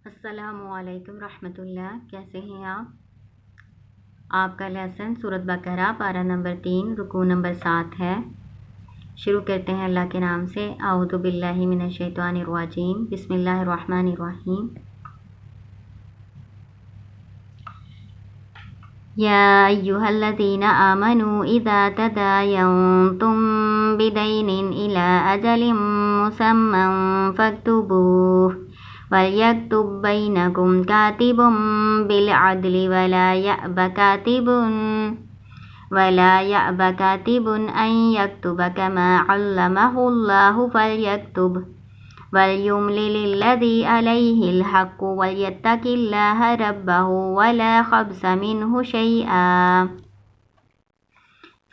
السلام علیکم رحمۃ اللہ، کیسے ہیں آپ کا لیسن سورۃ بقرہ پارہ نمبر 3 رکوع نمبر 7 ہے۔ شروع کرتے ہیں اللہ کے نام سے۔ اعوذ باللہ من الشیطان الرجیم، بسم اللہ الرحمن الرحیم۔ یا ایھا الذین آمنوا اذا تداینتم بدین الی اجل مسمی فاکتبوہ وَلْيَكْتُبْ بَيْنَكُمْ كَاتِبٌ بِالْعَدْلِ وَلَا يَأْبَ كَاتِبٌ أَنْ يَكْتُبَ كَمَا عَلَّمَهُ اللَّهُ فَلْيَكْتُبْ وَلْيُمْلِلِ الَّذِي عَلَيْهِ الْحَقُّ وَلْيَتَّقِ اللَّهَ رَبَّهُ وَلَا يَبْخَسْ مِنْهُ شَيْئًا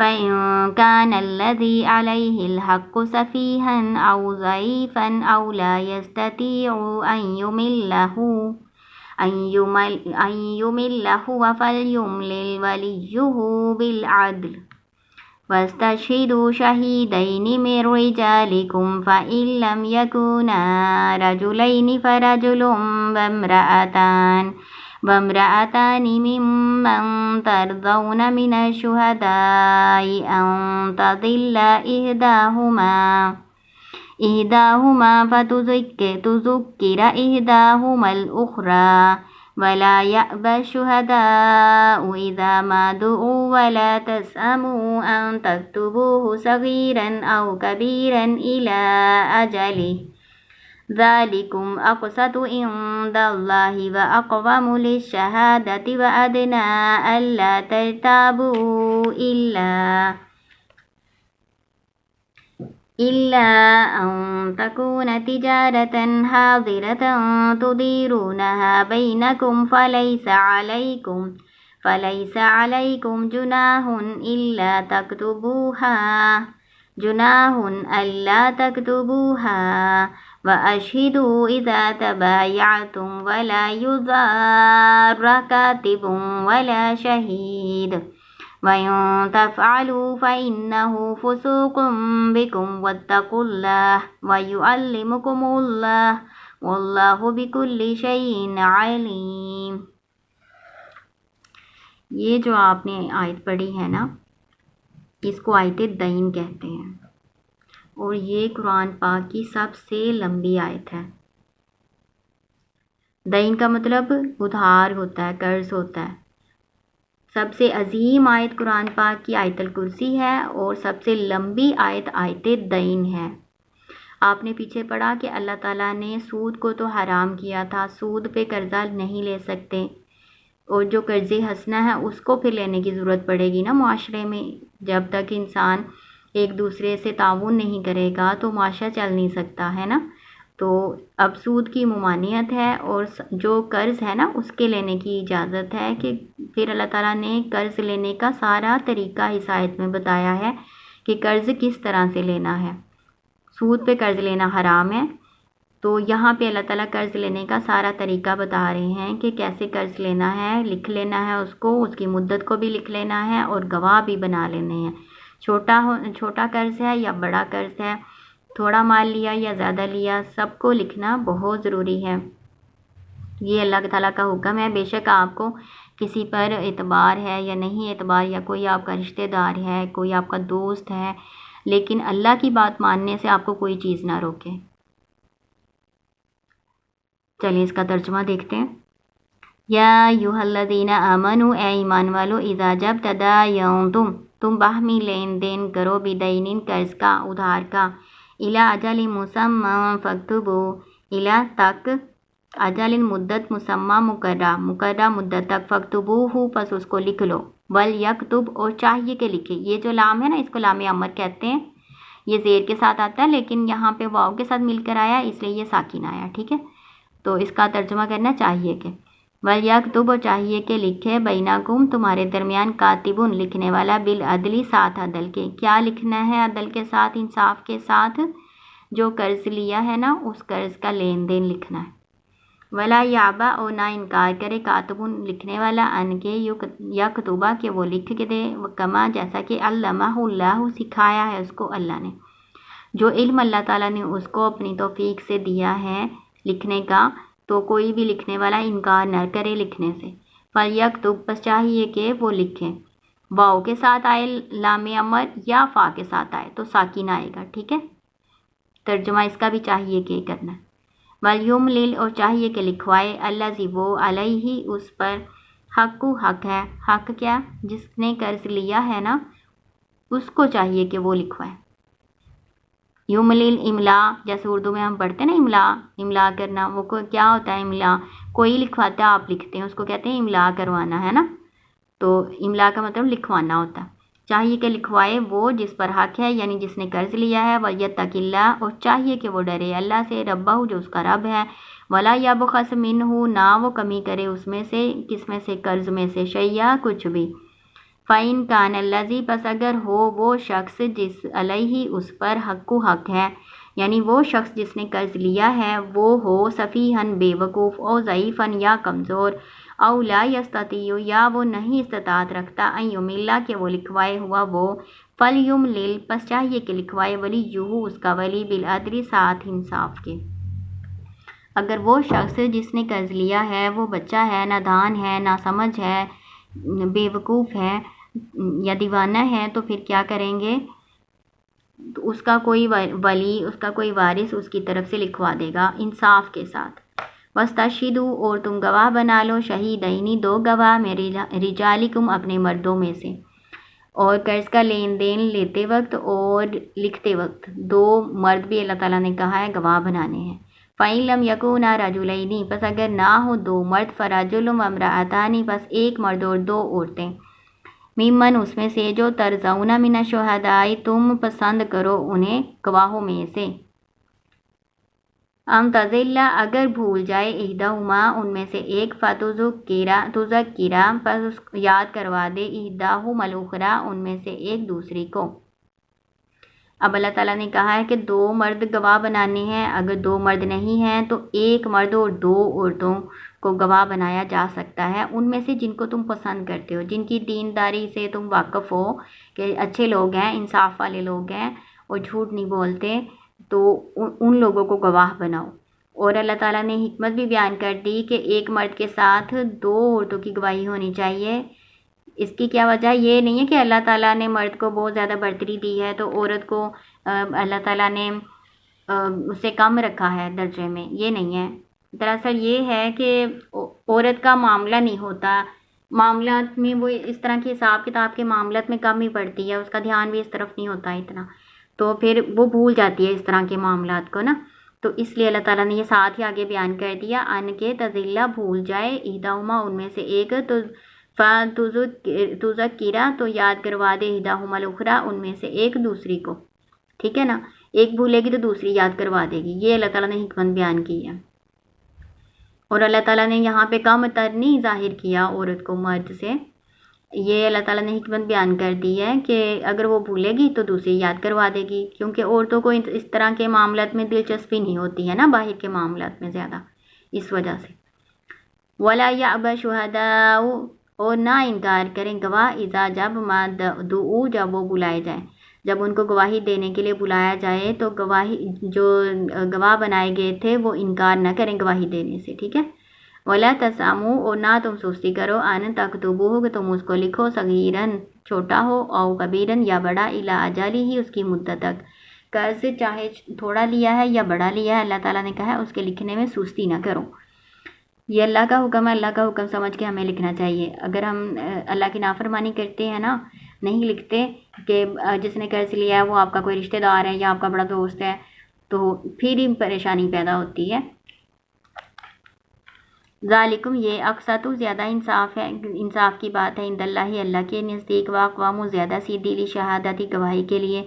فَإِنْ كَانَ الَّذِي عَلَيْهِ الْحَقُّ سَفِيهًا أَوْ ضَعِيفًا أَوْ لَا يَسْتَطِيعُ أَنْ يُمِلَّ هُوَ فَلْيُمْلِلْ وَلِيُّهُ بِالْعَدْلِ وَاسْتَشْهِدُوا شَهِيدَيْنِ مِنْ رِجَالِكُمْ فَإِنْ لَمْ يَكُونَا رَجُلَيْنِ فَرَجُلٌ وامرأتان ممن ترضون من الشهداء أن تضل إحداهما فتذكر إحداهما الأخرى ولا يأبى الشهداء إذا ما دعوا ولا تسأموا أن تكتبوه صغيرا أو كبيرا إلى أجله ذَلِكُمْ أَقْسَطُ عِندَ اللَّهِ وَأَقْوَمُ لِلشَّهَادَةِ وَأَدْنَىٰ أَلَّا تَرْتَابُوا إِلَّا أَن تَكُونَ تِجَارَةً حَاضِرَةً تُدِيرُونَهَا بَيْنَكُمْ فَلَيْسَ عَلَيْكُمْ جُنَاحٌ أَلَّا تَكْتُبُوهَا وَأَشْهِدُوا إِذَا تَبَايَعْتُمْ وَلَا يُضَارَّ كَاتِبٌ وَلَا شَهِيدٌ وَإِن تَفْعَلُوا فَإِنَّهُ فُسُوقٌ بِكُمْ وَاتَّقُوا اللَّهَ وَيُعَلِّمُكُمُ اللَّهُ وَاللَّهُ بِكُلِّ شَيْءٍ عَلِيمٌ۔ یہ جو آپ نے آیت پڑھی ہے نا، اس کو آیت دین کہتے ہیں، اور یہ قرآن پاک کی سب سے لمبی آیت ہے۔ دین کا مطلب ادھار ہوتا ہے، قرض ہوتا ہے۔ سب سے عظیم آیت قرآن پاک کی آیت الکرسی ہے، اور سب سے لمبی آیت آیت دین ہے۔ آپ نے پیچھے پڑھا کہ اللہ تعالیٰ نے سود کو تو حرام کیا تھا، سود پہ قرضہ نہیں لے سکتے، اور جو قرض حسنہ ہے اس کو پھر لینے کی ضرورت پڑے گی نا معاشرے میں۔ جب تک انسان ایک دوسرے سے تعاون نہیں کرے گا تو معاشرہ چل نہیں سکتا ہے نا۔ تو اب سود کی ممانعت ہے، اور جو قرض ہے نا اس کے لینے کی اجازت ہے، کہ پھر اللہ تعالیٰ نے قرض لینے کا سارا طریقہ اس آیت میں بتایا ہے کہ قرض کس طرح سے لینا ہے۔ سود پہ قرض لینا حرام ہے، تو یہاں پہ اللہ تعالیٰ قرض لینے کا سارا طریقہ بتا رہے ہیں کہ کیسے قرض لینا ہے، لکھ لینا ہے اس کو، اس کی مدت کو بھی لکھ لینا ہے، اور گواہ بھی بنا لینے ہیں۔ چھوٹا قرض ہے یا بڑا قرض ہے، تھوڑا مال لیا یا زیادہ لیا، سب کو لکھنا بہت ضروری ہے۔ یہ اللہ تعالیٰ کا حکم ہے۔ بے شک آپ کو کسی پر اعتبار ہے یا نہیں اعتبار، یا کوئی آپ کا رشتہ دار ہے، کوئی آپ کا دوست ہے، لیکن اللہ کی بات ماننے سے آپ کو کوئی چیز نہ روکے۔ چلیے اس کا ترجمہ دیکھتے ہیں۔ یا ایھا الذین آمنوا، اے ایمان والو، اذا جب تداینتم، تم باہمی لین دین کرو، بدین قرض کا، ادھار کا، الی اجل مسمی فاکتبوا، الی تک، اجل مدت، مسمی مقررہ مدت تک، فاکتبوہ پس اس کو لکھ لو، ولیکتب اور چاہیے کہ لکھے۔ یہ جو لام ہے نا اس کو لام امر کہتے ہیں، یہ زیر کے ساتھ آتا ہے، لیکن یہاں پہ واو کے ساتھ مل کر آیا اس لیے یہ ساکن آیا، ٹھیک ہے۔ تو اس کا ترجمہ کرنا چاہیے کہ، وَلْيَكْتُبْ اور چاہیے کہ لکھے، بَيْنَكُمْ تمہارے درمیان، کاتبٌ لکھنے والا، بالعدل ساتھ عدل کے۔ کیا لکھنا ہے عدل کے ساتھ، انصاف کے ساتھ؟ جو قرض لیا ہے نا اس قرض کا لین دین لکھنا ہے۔ ولا یابا اور نہ انکار کرے، کاتب لکھنے والا، ان کے یکتبہ کہ وہ لکھ کے دے، کما جیسا کہ علمہ اللہ سکھایا ہے اس کو اللہ نے، جو علم اللہ تعالیٰ نے اس کو اپنی توفیق سے دیا ہے لکھنے کا، تو کوئی بھی لکھنے والا انکار نہ کرے لکھنے سے. فَلْيَكْتُبْ بس چاہیے کہ وہ لکھیں. واؤ کے ساتھ آئے لام امر یا فا کے ساتھ آئے تو ساکن آئے گا. ٹھیک ہے, ترجمہ اس کا بھی چاہیے کہ کرنا ہے. وَلْيُمْلِلْ اور چاہیے کہ لکھوائے الَّذِي وہ علیہ اس پر حق حق ہے. حق کیا؟ جس نے قرض لیا ہے نا اس کو چاہیے کہ وہ لکھوائے. یملل املا, جیسے اردو میں ہم پڑھتے ہیں نا املا کرنا, وہ کیا ہوتا ہے املا؟ کوئی لکھواتا ہے آپ لکھتے ہیں, اس کو کہتے ہیں املا کروانا, ہے نا. تو املا کا مطلب لکھوانا ہوتا ہے. چاہیے کہ لکھوائے وہ جس پر حق ہے یعنی جس نے قرض لیا ہے. وَيَتَّقِ اللَّهَ اور چاہیے کہ وہ ڈرے اللہ سے, ربہ جو اس کا رب ہے. وَلَا يَبْخَسْ مِنْهُ نہ وہ کمی کرے اس میں سے, کس میں سے؟ قرض میں سے, شیئا کچھ بھی. فَإِنْ كَانَ الَّذِي پس اگر ہو وہ شخص جس علیہ اس پر حق ہے یعنی وہ شخص جس نے قرض لیا ہے وہ ہو سفیہن بے وقوف او ضعیفن یا کمزور او لا یستطیع یا وہ نہیں استطاعت رکھتا ان یملا کہ وہ لکھوائے ہوا وہ. فلیملل پس چاہیے کہ لکھوائے ولیہ اس کا ولی بالعدل ساتھ انصاف کے. اگر وہ شخص جس نے قرض لیا ہے وہ بچہ ہے, نادان ہے, ناسمجھ ہے, بے وقوف ہے یا دیوانہ ہے تو پھر کیا کریں گے؟ تو اس کا کوئی ولی, اس کا کوئی وارث اس کی طرف سے لکھوا دے گا انصاف کے ساتھ. وَاسْتَشْهِدُوا اور تم گواہ بنا لو, شہیدین دو گواہ میں رجالکم اپنے مردوں میں سے. اور قرض کا لین دین لیتے وقت اور لکھتے وقت دو مرد بھی اللہ تعالیٰ نے کہا ہے گواہ بنانے ہیں. فَإِن لَمْ يَكُونَا رَجُلَيْنِ پس اگر نہ ہو دو مرد, فَرَجُلٌ وَامْرَأَتَانِ پس ایک مرد اور دو عورتیں. ممن اس میں سے جو ترضون من الشہداء تم پسند کرو انہیں گواہوں میں سے. ام تضل اگر بھول جائے احدہما ان میں سے ایک, فتذکرا پس یاد کروا دے احدہما الاخری ان میں سے ایک دوسری کو. اب اللہ تعالیٰ نے کہا ہے کہ دو مرد گواہ بنانے ہیں. اگر دو مرد نہیں ہیں تو ایک مرد اور دو عورتوں کو گواہ بنایا جا سکتا ہے, ان میں سے جن کو تم پسند کرتے ہو, جن کی دینداری سے تم واقف ہو کہ اچھے لوگ ہیں, انصاف والے لوگ ہیں اور جھوٹ نہیں بولتے, تو ان لوگوں کو گواہ بناؤ. اور اللہ تعالیٰ نے حکمت بھی بیان کر دی کہ ایک مرد کے ساتھ دو عورتوں کی گواہی ہونی چاہیے. اس کی کیا وجہ؟ یہ نہیں ہے کہ اللہ تعالیٰ نے مرد کو بہت زیادہ برتری دی ہے تو عورت کو اللہ تعالیٰ نے اس سے کم رکھا ہے درجے میں, یہ نہیں ہے. دراصل یہ ہے کہ عورت کا معاملہ نہیں ہوتا, معاملات میں وہ اس طرح کے حساب کتاب کے معاملات میں کم ہی پڑتی ہے, اس کا دھیان بھی اس طرف نہیں ہوتا اتنا, تو پھر وہ بھول جاتی ہے اس طرح کے معاملات کو نا. تو اس لیے اللہ تعالیٰ نے یہ ساتھ ہی آگے بیان کر دیا ان کے تذلہ بھول جائے احدہما ان میں سے ایک, تو تذکرا تو یاد کروا دے احدہما الاخری ان میں سے ایک دوسری کو. ٹھیک ہے نا, ایک بھولے گی تو دوسری یاد کروا دے گی. یہ اللہ تعالیٰ نے حکمت بیان کی ہے. اور اللہ تعالیٰ نے یہاں پہ کم تر نہیں ظاہر کیا عورت کو مرد سے, یہ اللہ تعالیٰ نے حکمت بیان کر دی ہے کہ اگر وہ بھولے گی تو دوسری یاد کروا دے گی, کیونکہ عورتوں کو اس طرح کے معاملات میں دلچسپی نہیں ہوتی ہے نا, باہر کے معاملات میں زیادہ, اس وجہ سے. وَلَا يَأْبَ شُهَدَاءُ اور نہ انکار کریں گواہ اذا جب ما دعوا جب وہ بلائے جائیں, جب ان کو گواہی دینے کے لیے بلایا جائے تو جو گواہ بنائے گئے تھے وہ انکار نہ کریں گواہی دینے سے. ٹھیک ہے. وَلَا تَسْأَمُوا اور نہ تم سستی کرو ان تکتبوہ کہ تم اس کو لکھو, صغیراً چھوٹا ہو او کبیراً یا بڑا, الی اجلہ اس کی مدت تک. قرض چاہے تھوڑا لیا ہے یا بڑا لیا ہے, اللہ تعالیٰ نے کہا ہے اس کے لکھنے میں سستی نہ کرو. یہ اللہ کا حکم ہے, اللہ کا حکم سمجھ کے ہمیں لکھنا چاہیے. اگر ہم اللہ کی نافرمانی کرتے ہیں نا, نہیں لکھتے کہ جس نے قرض لیا ہے وہ آپ کا کوئی رشتہ دار ہے یا آپ کا بڑا دوست ہے, تو پھر ہی پریشانی پیدا ہوتی ہے. ذالکم یہ اقسط زیادہ انصاف ہے, انصاف کی بات ہے, عند اللہ اللہ کے نزدیک, واقوام زیادہ سیدھی لی شہادتی گواہی کے لیے,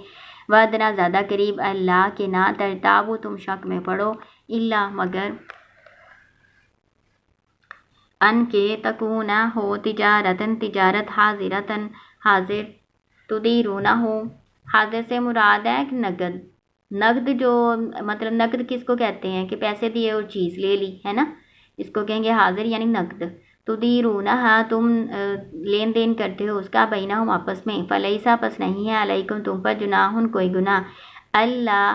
وادنا زیادہ قریب اللہ کے نہ ترتابو تم شک میں پڑو, اللہ مگر ان کے تکونا ہو تجارتن تجارت حاضرتن حاضر, تدیرونا ہو, حاضر سے مراد ہے نقد. نقد جو مطلب نقد کس کو کہتے ہیں کہ پیسے دیے اور چیز لے لی ہے نا, اس کو کہیں گے حاضر یعنی نقد. تدیرونہا تم لین دین کرتے ہو اس کا, بینہم آپس میں, فلیسا پس نہیں ہے علیکم تم پر جناح کوئی گناہ, اللہ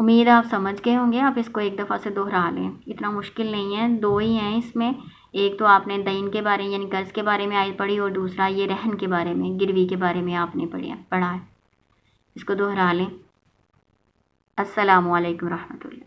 امید آپ سمجھ گئے ہوں گے. آپ اس کو ایک دفعہ سے دہرا لیں, اتنا مشکل نہیں ہے. 2 ہی ہیں اس میں, ایک تو آپ نے دین کے بارے یعنی قرض کے بارے میں آیت پڑھی, اور دوسرا یہ رہن کے بارے میں, گروی کے بارے میں آپ نے پڑھا ہے. اس کو دہرا لیں. السلام علیکم ورحمۃ اللہ.